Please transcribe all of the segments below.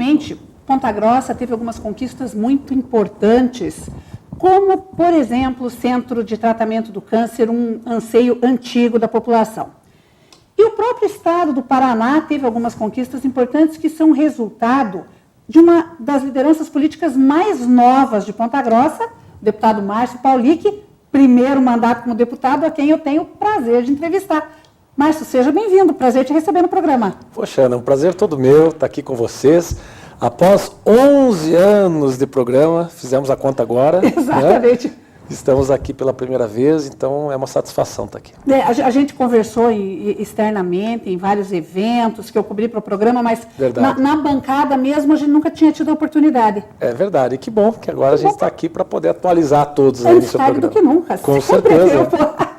recentemente, Ponta Grossa teve algumas conquistas muito importantes, como, por exemplo, o Centro de Tratamento do Câncer, um anseio antigo da população. E o próprio Estado do Paraná teve algumas conquistas importantes que são resultado de uma das lideranças políticas mais novas de Ponta Grossa, o deputado Márcio Paulic, primeiro mandato como deputado, a quem eu tenho o prazer de entrevistar. Márcio, seja bem-vindo, prazer te receber no programa. Poxa, Ana, um prazer todo meu estar aqui com vocês. Após 11 anos de programa, fizemos a conta agora. Exatamente. Né? Estamos aqui pela primeira vez, então é uma satisfação estar aqui. A gente conversou externamente, em vários eventos que eu cobri para o programa, mas na bancada mesmo a gente nunca tinha tido a oportunidade. É verdade, e que bom que agora a gente está aqui para poder atualizar todos aí no seu programa. Do que nunca. Com certeza.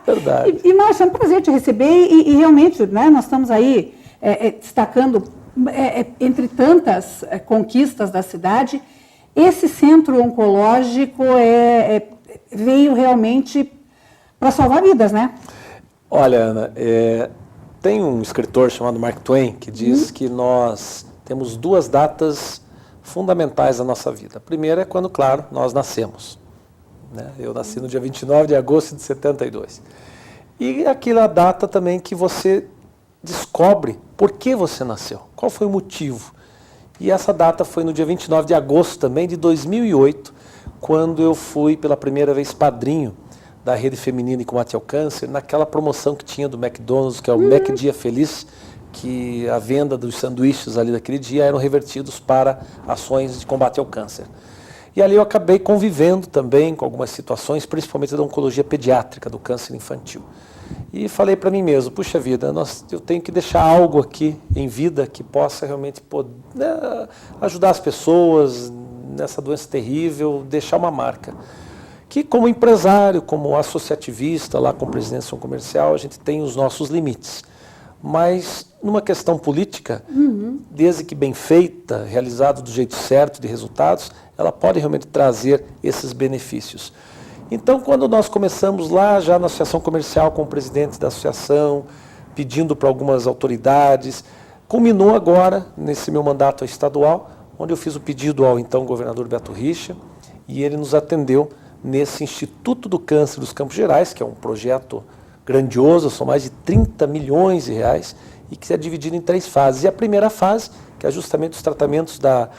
Verdade. E Márcio, é um prazer te receber e realmente, né, nós estamos aí destacando, entre tantas conquistas da cidade, esse centro oncológico veio realmente para salvar vidas, né? Olha, Ana, tem um escritor chamado Mark Twain que diz que nós temos duas datas fundamentais da nossa vida. A primeira é quando, claro, nós nascemos. Né? Eu nasci no dia 29 de agosto de 72. E aquela data também que você descobre por que você nasceu, qual foi o motivo. E essa data foi no dia 29 de agosto também de 2008, quando eu fui pela primeira vez padrinho da Rede Feminina e Combate ao Câncer, naquela promoção que tinha do McDonald's, que é o Mac Dia Feliz, que a venda dos sanduíches ali daquele dia eram revertidos para ações de combate ao câncer. E ali eu acabei convivendo também com algumas situações, principalmente da oncologia pediátrica, do câncer infantil. E falei para mim mesmo, puxa vida, eu tenho que deixar algo aqui em vida que possa realmente ajudar as pessoas nessa doença terrível, deixar uma marca. Que como empresário, como associativista, lá com presidência comercial, a gente tem os nossos limites. Mas numa questão política, desde que bem feita, realizada do jeito certo, de resultados, ela pode realmente trazer esses benefícios. Então, quando nós começamos lá, já na associação comercial, com o presidente da associação, pedindo para algumas autoridades, culminou agora, nesse meu mandato estadual, onde eu fiz o pedido ao então governador Beto Richa, e ele nos atendeu nesse Instituto do Câncer dos Campos Gerais, que é um projeto grandioso, são mais de 30 milhões de reais, e que é dividido em 3 fases. E a primeira fase, que é justamente os tratamentos da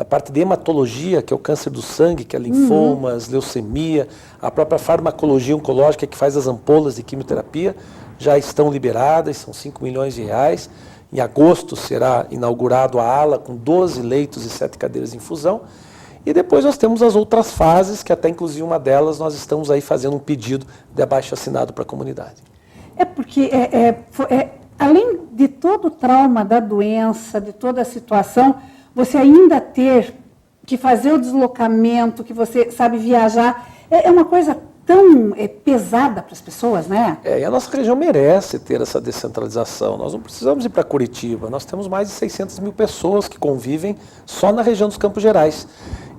parte de hematologia, que é o câncer do sangue, que é linfomas, leucemia, a própria farmacologia oncológica, que faz as ampolas de quimioterapia, já estão liberadas, são 5 milhões de reais. Em agosto será inaugurado a ala com 12 leitos e 7 cadeiras de infusão. E depois nós temos as outras fases, que até inclusive uma delas nós estamos aí fazendo um pedido de abaixo-assinado para a comunidade. Porque além de todo o trauma da doença, de toda a situação, você ainda ter que fazer o deslocamento, que você sabe viajar, é uma coisa tão pesada para as pessoas, né? E a nossa região merece ter essa descentralização. Nós não precisamos ir para Curitiba. Nós temos mais de 600 mil pessoas que convivem só na região dos Campos Gerais.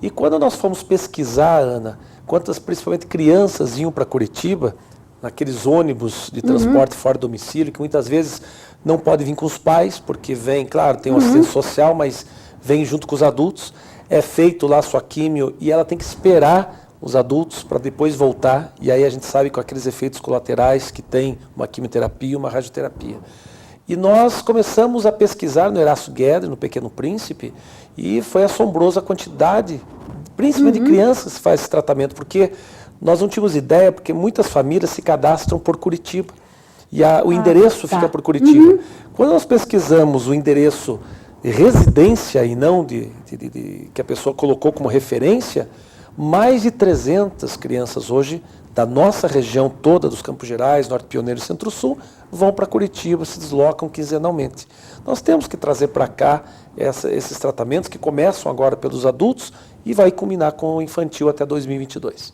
E quando nós fomos pesquisar, Ana, quantas principalmente crianças iam para Curitiba, naqueles ônibus de transporte fora do domicílio, que muitas vezes não pode vir com os pais, porque vem, claro, tem um assistente social, mas vem junto com os adultos, é feito lá a sua químio e ela tem que esperar os adultos para depois voltar, e aí a gente sabe com aqueles efeitos colaterais que tem uma quimioterapia e uma radioterapia. E nós começamos a pesquisar no Erasto Guedre, no Pequeno Príncipe, e foi assombrosa a quantidade, principalmente de crianças que faz esse tratamento, porque nós não tínhamos ideia, porque muitas famílias se cadastram por Curitiba, e o endereço fica por Curitiba. Quando nós pesquisamos o endereço de residência e não que a pessoa colocou como referência, mais de 300 crianças hoje da nossa região toda, dos Campos Gerais, Norte Pioneiro e Centro-Sul, vão para Curitiba, se deslocam quinzenalmente. Nós temos que trazer para cá esses tratamentos que começam agora pelos adultos e vai culminar com o infantil até 2022.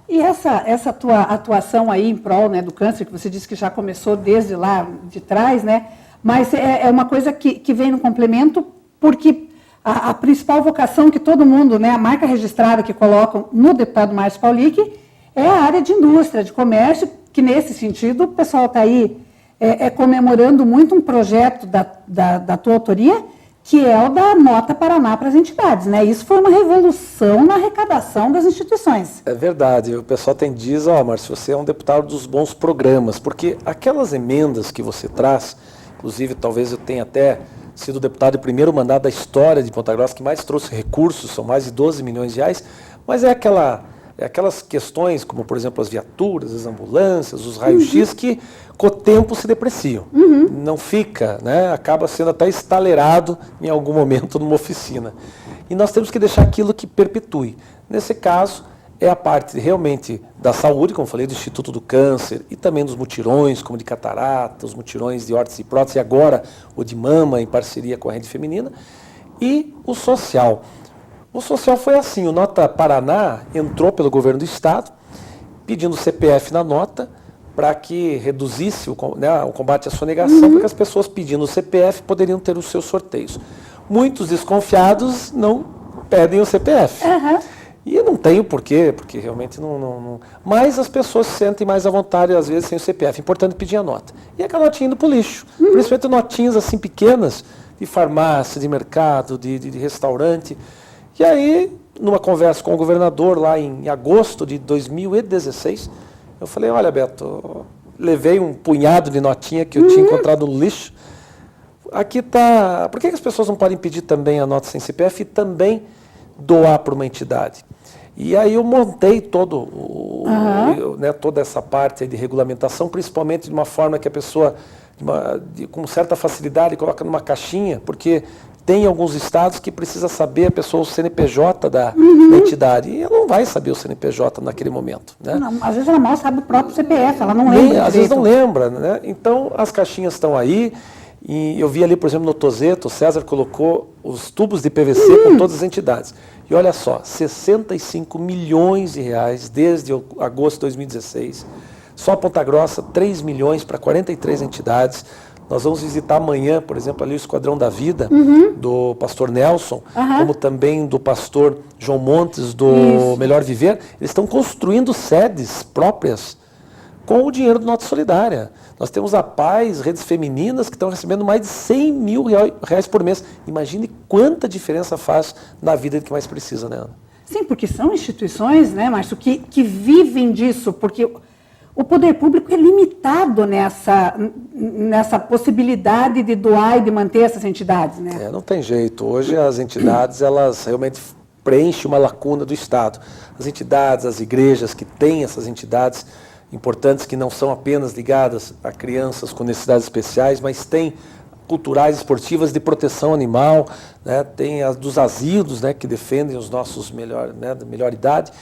E essa tua atuação aí em prol, né, do câncer, que você disse que já começou desde lá de trás, né, mas é uma coisa que vem no complemento, porque a principal vocação que todo mundo, né, a marca registrada que colocam no deputado Márcio Paulic, é a área de indústria, de comércio, que nesse sentido o pessoal está aí comemorando muito um projeto da tua autoria, que é o da Nota Paraná para as entidades, né? Isso foi uma revolução na arrecadação das instituições. É verdade, o pessoal diz, Márcio, você é um deputado dos bons programas, porque aquelas emendas que você traz, inclusive talvez eu tenha até sido deputado de primeiro mandato da história de Ponta Grossa, que mais trouxe recursos, são mais de 12 milhões de reais, mas é aquelas questões, como por exemplo as viaturas, as ambulâncias, os raios-x, que com o tempo se depreciam. Não fica, né? Acaba sendo até estaleirado em algum momento numa oficina. E nós temos que deixar aquilo que perpetue. Nesse caso, é a parte realmente da saúde, como falei, do Instituto do Câncer, e também dos mutirões, como de catarata, os mutirões de órtese e prótese, e agora o de mama, em parceria com a Rede Feminina, e o social. O social foi assim, o Nota Paraná entrou pelo governo do estado, pedindo CPF na nota, para que reduzisse o combate à sonegação, porque as pessoas pedindo o CPF poderiam ter os seus sorteios. Muitos desconfiados não pedem o CPF. E eu não tenho porquê, porque realmente não. Mas as pessoas se sentem mais à vontade, às vezes, sem o CPF. Importante pedir a nota. E aquela notinha indo para o lixo. Principalmente notinhas assim pequenas, de farmácia, de mercado, de restaurante. E aí, numa conversa com o governador lá em agosto de 2016, eu falei, olha, Beto, levei um punhado de notinha que eu tinha encontrado no lixo. Aqui está. Por que as pessoas não podem pedir também a nota sem CPF e também doar para uma entidade? E aí eu montei toda essa parte aí de regulamentação, principalmente de uma forma que a pessoa, com certa facilidade, coloca numa caixinha, porque tem alguns estados que precisa saber a pessoa o CNPJ da entidade. E ela não vai saber o CNPJ naquele momento. Né? Não, às vezes ela mal sabe o próprio CPF, ela não lembra. Às vezes não lembra. Né? Então, as caixinhas estão aí. E eu vi ali, por exemplo, no Tozeto, o César colocou os tubos de PVC com todas as entidades. E olha só, 65 milhões de reais desde agosto de 2016. Só Ponta Grossa, 3 milhões para 43 entidades. Nós vamos visitar amanhã, por exemplo, ali o Esquadrão da Vida, do pastor Nelson, como também do pastor João Montes, do Melhor Viver. Eles estão construindo sedes próprias com o dinheiro do Nota Solidária. Nós temos a Paz, redes femininas, que estão recebendo mais de 100 mil reais por mês. Imagine quanta diferença faz na vida de quem mais precisa, né, Ana? Sim, porque são instituições, né, Márcio, que vivem disso, porque o poder público é limitado nessa possibilidade de doar e de manter essas entidades, né? Não tem jeito. Hoje as entidades, elas realmente preenchem uma lacuna do Estado. As entidades, as igrejas que têm essas entidades importantes, que não são apenas ligadas a crianças com necessidades especiais, mas têm culturais, esportivas, de proteção animal, né? Tem as dos asilos, né, que defendem os nossos da melhor idade.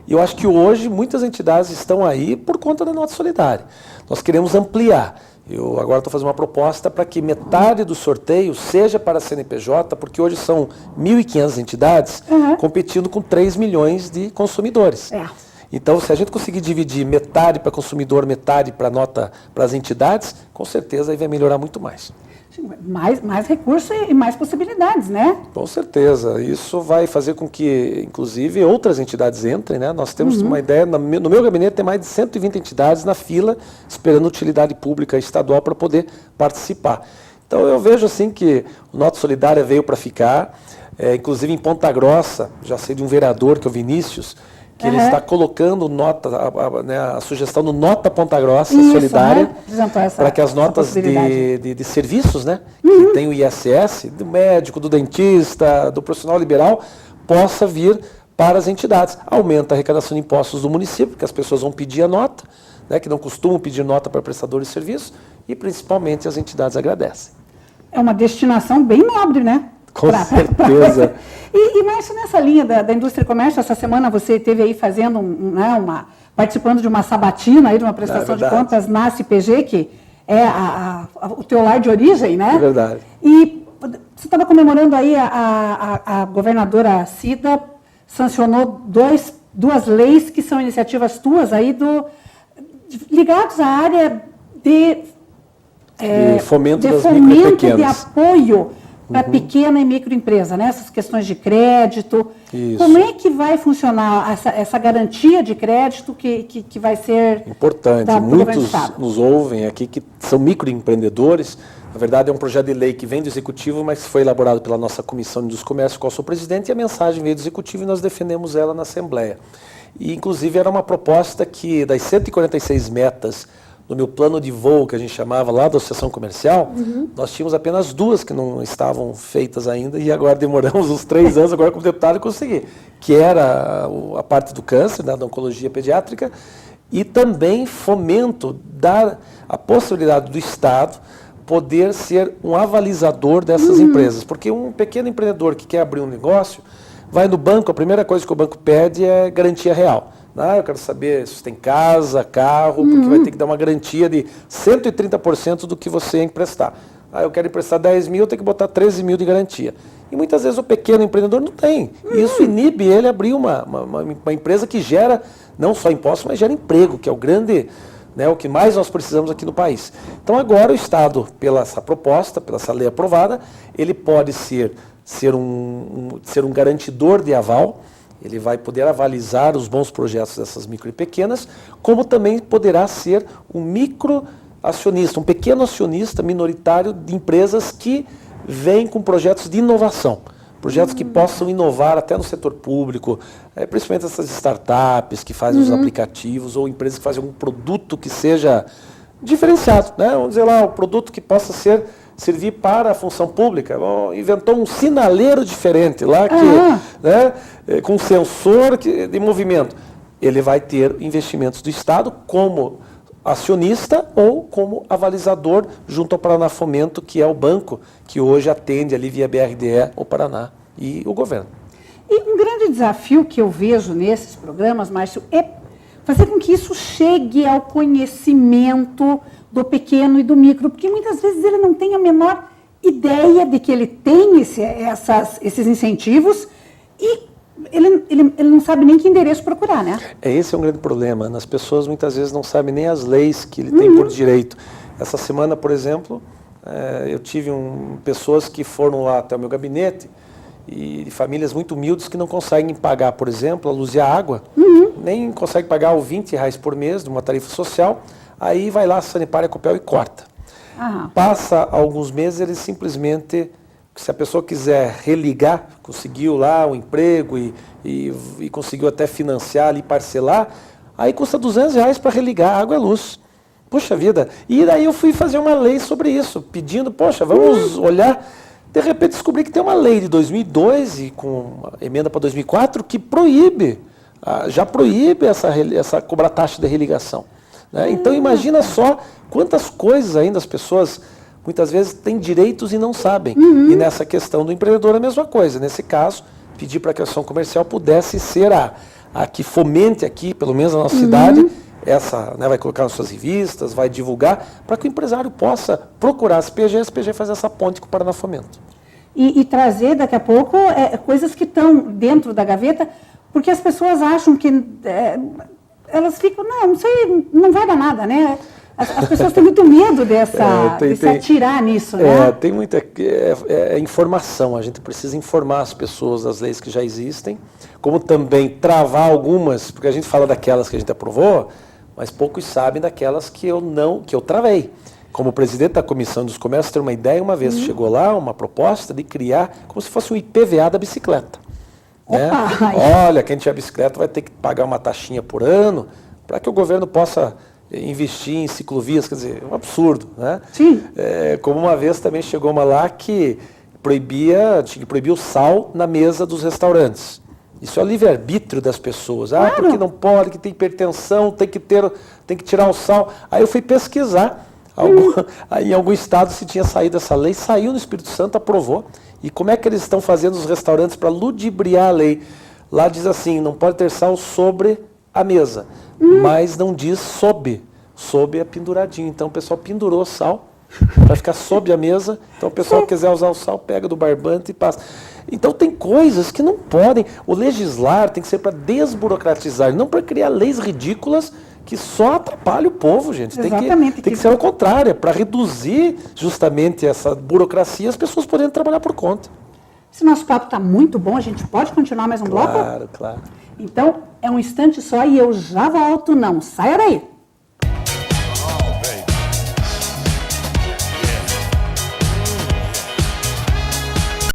E eu acho que hoje muitas entidades estão aí por conta da Nota Solidária. Nós queremos ampliar. Eu agora estou fazendo uma proposta para que metade do sorteio seja para a CNPJ, porque hoje são 1.500 entidades competindo com 3 milhões de consumidores. Então, se a gente conseguir dividir metade para consumidor, metade para as entidades, com certeza aí vai melhorar muito mais. Mais recursos e mais possibilidades, né? Com certeza. Isso vai fazer com que, inclusive, outras entidades entrem, né? Nós temos uma ideia, no meu gabinete tem mais de 120 entidades na fila, esperando utilidade pública estadual para poder participar. Então, eu vejo assim que o Nota Solidária veio para ficar, inclusive em Ponta Grossa, já sei de um vereador, que é o Vinícius, que ele está colocando a sugestão do Nota Ponta Grossa Solidária, para que as notas de serviços, né, que tem o ISS, do médico, do dentista, do profissional liberal, possa vir para as entidades. Aumenta a arrecadação de impostos do município, porque as pessoas vão pedir a nota, né, que não costumam pedir nota para prestadores de serviços, e principalmente as entidades agradecem. É uma destinação bem nobre, né? Com certeza. E Márcio, nessa linha da indústria e comércio, essa semana você esteve aí fazendo, participando de uma sabatina, aí, de uma prestação de contas na CPG, que é o teu lar de origem, né? É verdade. E você estava comemorando aí, a governadora Cida sancionou duas leis que são iniciativas tuas aí ligadas à área de fomento das micro e pequenas, de apoio para pequena e microempresa, né? Essas questões de crédito. Isso. Como é que vai funcionar essa garantia de crédito que vai ser importante? Muitos nos ouvem aqui que são microempreendedores. Na verdade, é um projeto de lei que vem do Executivo, mas foi elaborado pela nossa Comissão dos Comércios, qual sou presidente, e a mensagem veio do Executivo e nós defendemos ela na Assembleia. E, inclusive, era uma proposta que, das 146 metas no meu plano de voo, que a gente chamava lá da Associação Comercial, nós tínhamos apenas 2 que não estavam feitas ainda, e agora demoramos uns 3 anos, agora como deputado, consegui, que era a parte do câncer, né, da oncologia pediátrica, e também fomento, dar a possibilidade do Estado poder ser um avalizador dessas empresas. Porque um pequeno empreendedor que quer abrir um negócio, vai no banco, a primeira coisa que o banco pede é garantia real. Eu quero saber se tem casa, carro, porque vai ter que dar uma garantia de 130% do que você emprestar. Eu quero emprestar 10 mil, eu tenho que botar 13 mil de garantia. E muitas vezes o pequeno empreendedor não tem. E isso inibe ele a abrir uma empresa que gera não só impostos, mas gera emprego, que é o grande... o que mais nós precisamos aqui no país. Então agora o Estado, pela essa proposta, pela essa lei aprovada, ele pode ser um garantidor de aval, ele vai poder avalizar os bons projetos dessas micro e pequenas, como também poderá ser um microacionista, um pequeno acionista minoritário de empresas que vêm com projetos de inovação. Projetos que possam inovar até no setor público, principalmente essas startups que fazem os aplicativos, ou empresas que fazem um produto que seja diferenciado, né? Vamos dizer lá, um produto que possa servir para a função pública. Inventou um sinaleiro diferente lá, com sensor de movimento. Ele vai ter investimentos do Estado como acionista ou como avalizador junto ao Paraná Fomento, que é o banco que hoje atende ali via BRDE o Paraná e o governo. E um grande desafio que eu vejo nesses programas, Márcio, é fazer com que isso chegue ao conhecimento do pequeno e do micro, porque muitas vezes ele não tem a menor ideia de que ele tem esses incentivos e ele não sabe nem que endereço procurar, né? Esse é um grande problema. As pessoas muitas vezes não sabem nem as leis que ele tem por direito. Essa semana, por exemplo, eu tive pessoas que foram lá até o meu gabinete e famílias muito humildes que não conseguem pagar, por exemplo, a luz e a água, nem conseguem pagar os R$20 por mês de uma tarifa social, aí vai lá a Sanepar e a Copel e corta. Passa alguns meses, eles simplesmente... Se a pessoa quiser religar, conseguiu lá um emprego e conseguiu até financiar ali, parcelar, aí custa R$200 para religar água e luz. Puxa vida. E daí eu fui fazer uma lei sobre isso, pedindo, vamos olhar. De repente descobri que tem uma lei de 2002 e com emenda para 2004 que proíbe, já proíbe essa cobrar taxa de religação. Né? Então imagina só quantas coisas ainda as pessoas... Muitas vezes têm direitos e não sabem. E nessa questão do empreendedor é a mesma coisa. Nesse caso, pedir para que a ação comercial pudesse ser a que fomente aqui, pelo menos na nossa cidade, vai colocar nas suas revistas, vai divulgar, para que o empresário possa procurar a SPG faz essa ponte com o Paraná Fomento. E trazer daqui a pouco coisas que estão dentro da gaveta, porque as pessoas acham que elas ficam, não sei, não vai dar nada, né? As pessoas têm muito medo de se atirar nisso, né? Tem muita informação, a gente precisa informar as pessoas das leis que já existem, como também travar algumas, porque a gente fala daquelas que a gente aprovou, mas poucos sabem daquelas que eu travei. Como presidente da Comissão dos Comércios, ter uma ideia, uma vez chegou lá uma proposta de criar como se fosse um IPVA da bicicleta. Né? Olha, quem tiver bicicleta vai ter que pagar uma taxinha por ano para que o governo possa investir em ciclovias, quer dizer, é um absurdo, né? Sim. Como uma vez também chegou uma lá que tinha que proibir o sal na mesa dos restaurantes. Isso é o livre-arbítrio das pessoas. Claro. Porque não pode, que tem hipertensão, tem que tirar o sal. Aí eu fui pesquisar em algum estado se tinha saído essa lei, saiu no Espírito Santo, aprovou. E como é que eles estão fazendo os restaurantes para ludibriar a lei? Lá diz assim, não pode ter sal sobre a mesa, mas não diz sob. Sob é penduradinho. Então o pessoal pendurou o sal para ficar sob a mesa. Então o pessoal que quiser usar o sal, pega do barbante e passa. Então tem coisas que não podem. O legislar tem que ser para desburocratizar, não para criar leis ridículas que só atrapalha o povo, gente. Exatamente. Tem que ser ao contrário, para reduzir justamente essa burocracia, as pessoas poderem trabalhar por conta. Esse nosso papo está muito bom, a gente pode continuar mais um bloco? Claro, claro. Então, é um instante só e eu já volto, não saia daí.